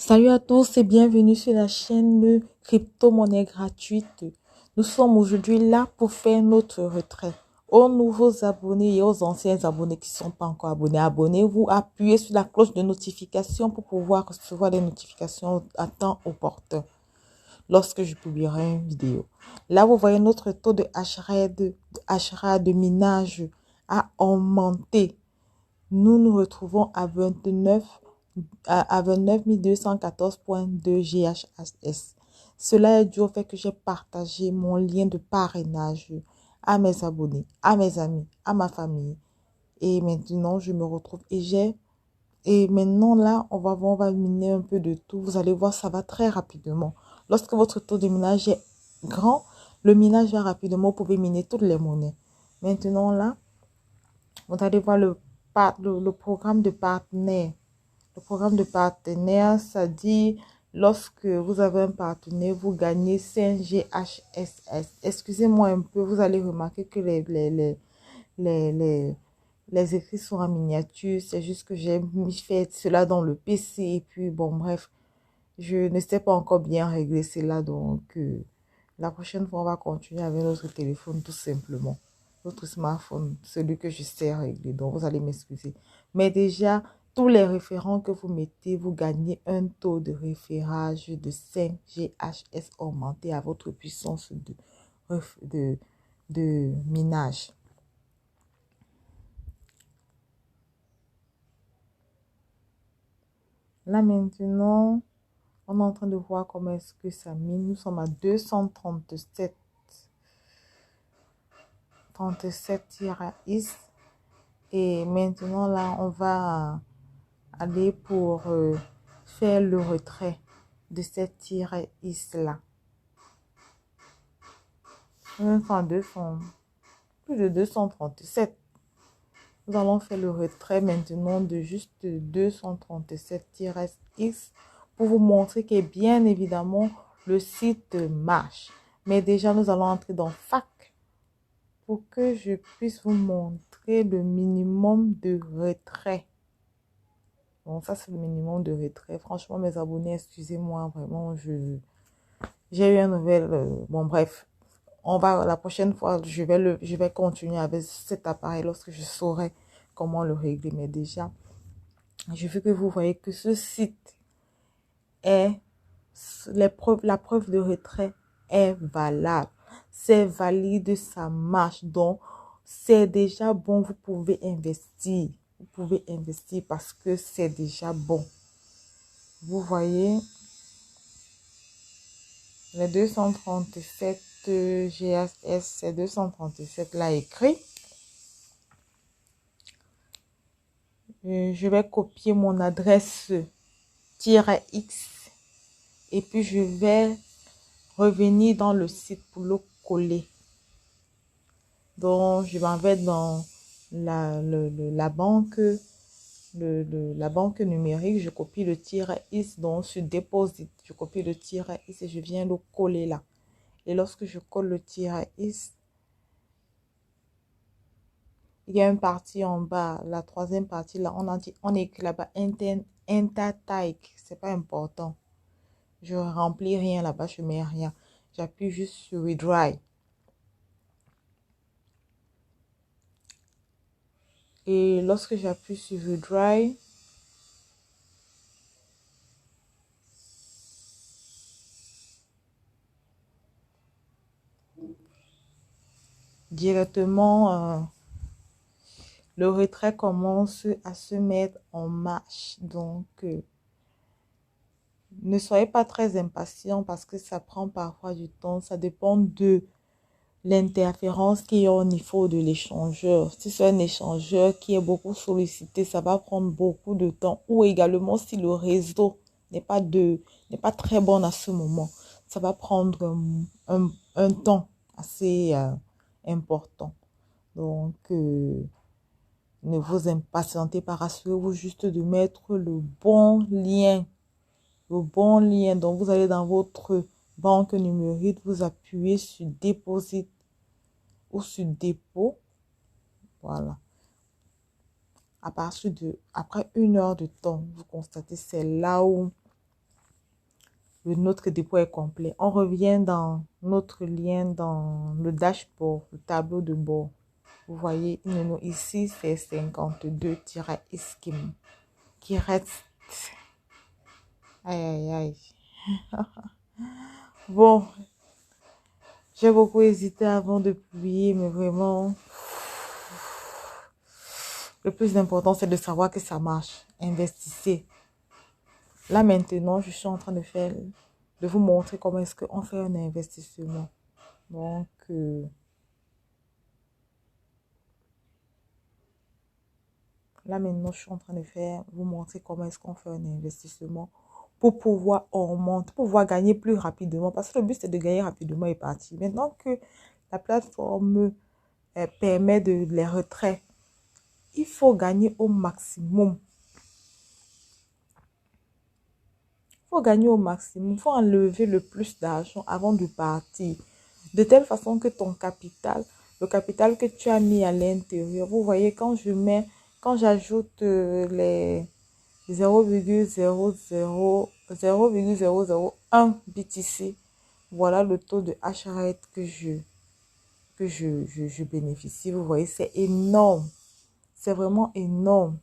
Salut à tous et bienvenue sur la chaîne Crypto-monnaie gratuite. Nous sommes aujourd'hui là pour faire notre retrait. Aux nouveaux abonnés et aux anciens abonnés qui ne sont pas encore abonnés, abonnez-vous, appuyez sur la cloche de notification pour pouvoir recevoir les notifications à temps opportun lorsque je publierai une vidéo. Là, vous voyez notre taux de hash rate de minage a augmenté. Nous nous retrouvons à 29 214,2 GHz. Cela est dû au fait que j'ai partagé mon lien de parrainage à mes abonnés, à mes amis, à ma famille. Et maintenant, je me retrouve et maintenant là, on va miner un peu de tout. Vous allez voir, ça va très rapidement. Lorsque votre taux de minage est grand, le minage va rapidement. Vous pouvez miner toutes les monnaies. Maintenant là, vous allez voir le programme de partenaire. Le programme de partenaire, ça dit, lorsque vous avez un partenaire, vous gagnez 5 GHSS. Excusez-moi un peu, vous allez remarquer que les, les, les écrits sont en miniature. C'est juste que j'ai fait cela dans le PC. Et puis, bon, bref, je ne sais pas encore bien régler cela. Donc, la prochaine fois, on va continuer avec notre téléphone, tout simplement. Notre smartphone, celui que je sais régler. Donc, vous allez m'excuser. Mais déjà, tous les référents que vous mettez, vous gagnez un taux de référage de 5 GHz augmenté à votre puissance de, de minage. Là, maintenant, on est en train de voir comment est-ce que ça mine. Nous sommes à 237 TRX. Et maintenant, là, on va aller pour faire le retrait de cette TRX-là. Enfin, plus de 237. Nous allons faire le retrait maintenant de juste 237-X pour vous montrer que bien évidemment le site marche. Mais déjà, nous allons entrer dans FAQ pour que je puisse vous montrer le minimum de retrait. Bon, ça c'est le minimum de retrait. Franchement, mes abonnés, excusez-moi, vraiment, j'ai eu un nouvel... bon, bref, la prochaine fois, je vais continuer avec cet appareil lorsque je saurai comment le régler. Mais déjà, je veux que vous voyez que ce site est, la preuve de retrait est valable. C'est valide, ça marche. Donc, c'est déjà bon. Vous pouvez investir. Vous pouvez investir parce que c'est déjà bon. Vous voyez, les 237 GHz, c'est 237 là écrit. Je vais copier mon adresse -X et puis je vais revenir dans le site pour le coller. Donc, je m'en vais dans la banque, la banque numérique. Je copie le -X, donc sur Deposit. Je copie le -X et je viens le coller là. Et lorsque je colle le -X, il y a une partie en bas, la troisième partie là, on écrit là-bas Intertype, c'est pas important. Je remplis rien là-bas, je mets rien. J'appuie juste sur Redrive. Et lorsque j'appuie sur Redrive, directement, le retrait commence à se mettre en marche. Donc, ne soyez pas très impatient parce que ça prend parfois du temps. Ça dépend de l'interférence qu'il y a au niveau de l'échangeur. Si c'est un échangeur qui est beaucoup sollicité, ça va prendre beaucoup de temps. Ou également si le réseau n'est pas très bon à ce moment, ça va prendre un temps assez important. Donc, ne vous impatientez pas, rassurez-vous juste de mettre le bon lien. Le bon lien. Donc, vous allez dans votre banque numérique, vous appuyez sur Deposit ou sur Dépôt. Voilà. Après 1 heure de temps, vous constatez, c'est là où notre dépôt est complet. On revient dans notre lien dans le dashboard, le tableau de bord. Vous voyez, ici, c'est 52-ISKIM qui reste. Aïe, aïe, aïe. Bon, j'ai beaucoup hésité avant de publier, mais vraiment, le plus important, c'est de savoir que ça marche. Investissez. Là, maintenant, je suis en train de vous montrer comment est-ce qu'on fait un investissement. Donc, là, maintenant, je suis en train de vous montrer comment est-ce qu'on fait un investissement pour pouvoir augmenter, pour pouvoir gagner plus rapidement. Parce que le but, c'est de gagner rapidement et partir. Maintenant que la plateforme permet de les retraits, il faut gagner au maximum. Il faut gagner au maximum. Il faut enlever le plus d'argent avant de partir. De telle façon que ton capital, le capital que tu as mis à l'intérieur, vous voyez, quand j'ajoute les 0,001 BTC, voilà le taux de hash rate que je bénéficie. Vous voyez, c'est énorme. C'est vraiment énorme.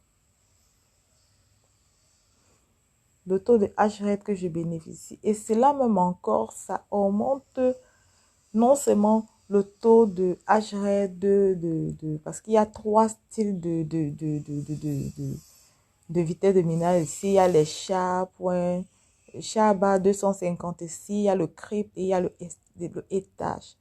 Le taux de hash rate que je bénéficie. Et cela même encore, ça augmente non seulement le taux de hash rate parce qu'il y a trois styles de vitesse de minage. Ici, il y a les SHA-256, il y a le crypt et il y a le étage.